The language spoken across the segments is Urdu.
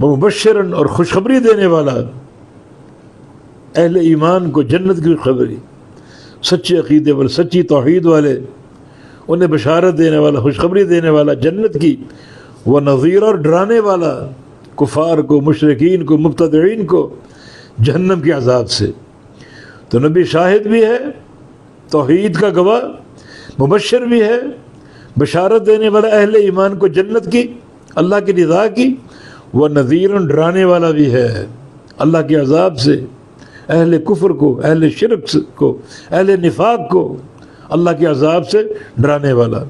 مبشرن اور خوشخبری دینے والا، اہل ایمان کو جنت کی خوشخبری، سچے عقیدے والے، سچی توحید والے، انہیں بشارت دینے والا، خوشخبری دینے والا جنت کی، وہ نذیر اور ڈرانے والا کفار کو، مشرکین کو، مبتدعین کو جہنم کے عذاب سے۔ تو نبی شاہد بھی ہے، توحید کا گواہ، مبشر بھی ہے، بشارت دینے والا اہل ایمان کو جنت کی، اللہ کی رضا کی، وہ نذیر ڈرانے والا بھی ہے اللہ کے عذاب سے، اہل کفر کو، اہل شرک کو، اہل نفاق کو اللہ کے عذاب سے ڈرانے والا۔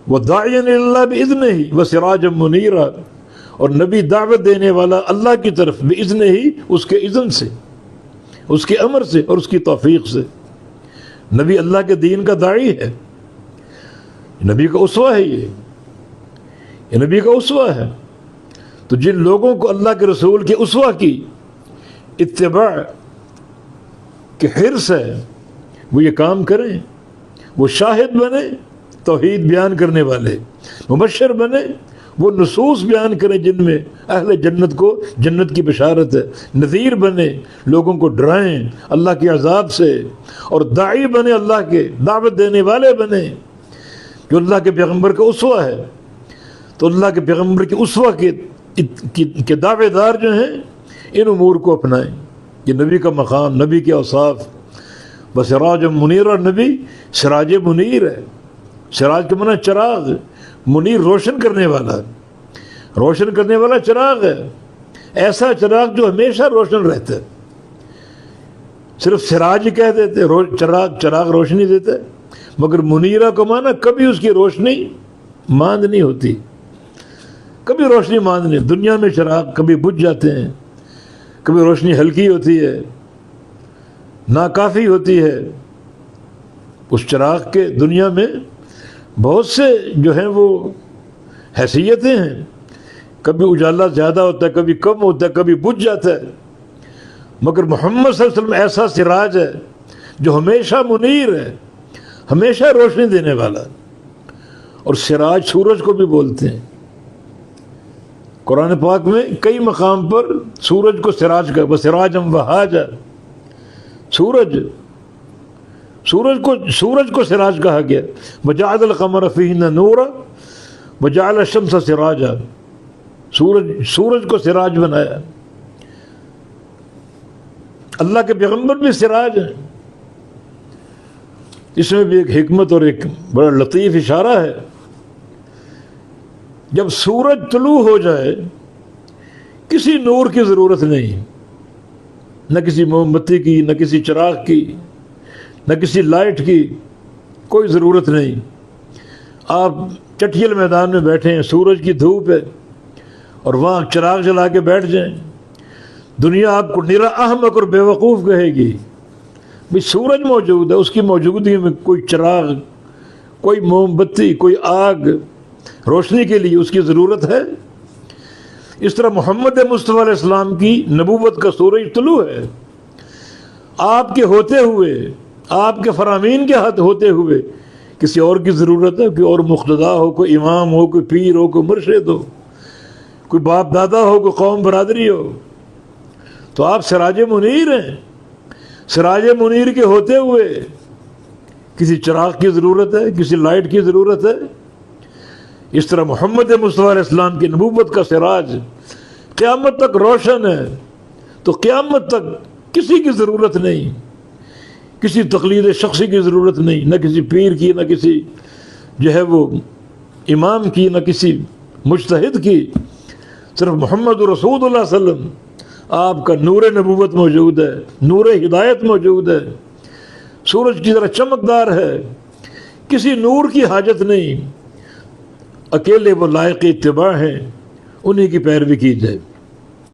وَدَاعِيًا إِلَى اللَّهِ بِإِذْنِهِ وَسِرَاجًا مُنِيرًا، اور نبی دعوت دینے والا اللہ کی طرف بِإِذْنِهِ، اس کے اذن سے، اس کے امر سے اور اس کی توفیق سے۔ نبی اللہ کے دین کا داعی ہے، نبی کا اسوہ ہے، یہ نبی کا اسوہ ہے۔ تو جن لوگوں کو اللہ کے رسول کے اسوہ کی اتباع کے حرص ہے، وہ یہ کام کریں، وہ شاہد بنے، توحید بیان کرنے والے، مبشر بنے، وہ نصوص بیان کریں جن میں اہل جنت کو جنت کی بشارت ہے، نذیر بنے، لوگوں کو ڈرائیں اللہ کے عذاب سے، اور داعی بنے، اللہ کے دعوت دینے والے بنے، جو اللہ کے پیغمبر کا اسوہ ہے۔ تو اللہ کے پیغمبر کے اسوہ کے دعوے دار جو ہیں، ان امور کو اپنائیں۔ یہ نبی کا مقام، نبی کے اوصاف۔ بسراج منیر، اور نبی سراج منیر ہے۔ سراج کے معنی چراغ، منیر روشن کرنے والا، روشن کرنے والا چراغ ہے، ایسا چراغ جو ہمیشہ روشن رہتا ہے۔ صرف سراج کہہ دیتے، چراغ روشنی دیتا ہے، مگر منیرہ کو معنی کبھی اس کی روشنی ماند نہیں ہوتی، کبھی روشنی ماند نہیں۔ دنیا میں چراغ کبھی بجھ جاتے ہیں، کبھی روشنی ہلکی ہوتی ہے، ناکافی ہوتی ہے۔ اس چراغ کے دنیا میں بہت سے جو ہیں وہ حیثیتیں ہیں، کبھی اجالا زیادہ ہوتا ہے، کبھی کم ہوتا ہے، کبھی بجھ جاتا ہے، مگر محمد صلی اللہ علیہ وسلم ایسا سراج ہے جو ہمیشہ منیر ہے، ہمیشہ روشنی دینے والا۔ اور سراج سورج کو بھی بولتے ہیں، قرآن پاک میں کئی مقام پر سورج کو سراج کا، وَسِرَاجًا وَهَاجًا، سورج کو سراج کہا گیا۔ وَجَعَلَ الْقَمَرَ فِيهِنَّ نُورًا وَجَعَلَ الشَّمْسَ سِرَاجًا، سورج کو سراج بنایا۔ اللہ کے پیغمبر بھی سراج ہیں۔ اس میں بھی ایک حکمت اور ایک بڑا لطیف اشارہ ہے۔ جب سورج طلوع ہو جائے، کسی نور کی ضرورت نہیں، نہ کسی موم بتی کی، نہ کسی چراغ کی، نہ کسی لائٹ کی، کوئی ضرورت نہیں۔ آپ چٹھیل میدان میں بیٹھے ہیں، سورج کی دھوپ ہے، اور وہاں چراغ جلا کے بیٹھ جائیں، دنیا آپ کو نرا احمق اور بے وقوف کہے گی۔ بھئی سورج موجود ہے، اس کی موجودگی میں کوئی چراغ، کوئی موم بتی، کوئی آگ روشنی کے لیے اس کی ضرورت ہے؟ اس طرح محمد مصطفیٰ علیہ السلام کی نبوت کا سورج طلوع ہے، آپ کے ہوتے ہوئے، آپ کے فرامین کے ہاتھ ہوتے ہوئے کسی اور کی ضرورت ہے؟ کوئی اور مقتدا ہو، کوئی امام ہو، کوئی پیر ہو، کوئی مرشد ہو، کوئی باپ دادا ہو، کوئی قوم برادری ہو؟ تو آپ سراج منیر ہیں۔ سراج منیر کے ہوتے ہوئے کسی چراغ کی ضرورت ہے، کسی لائٹ کی ضرورت ہے؟ اس طرح محمد مصطفیٰ علیہ السلام کی نبوت کا سراج قیامت تک روشن ہے، تو قیامت تک کسی کی ضرورت نہیں، کسی تقلید شخصی کی ضرورت نہیں، نہ کسی پیر کی، نہ کسی جو ہے وہ امام کی، نہ کسی مجتہد کی۔ صرف محمد رسول اللہ صلی اللہ علیہ وسلم، آپ کا نور نبوت موجود ہے، نور ہدایت موجود ہے، سورج کی طرح چمکدار ہے، کسی نور کی حاجت نہیں، اکیلے وہ لائق اتباع ہیں، انہی کی پیروی کی جائے۔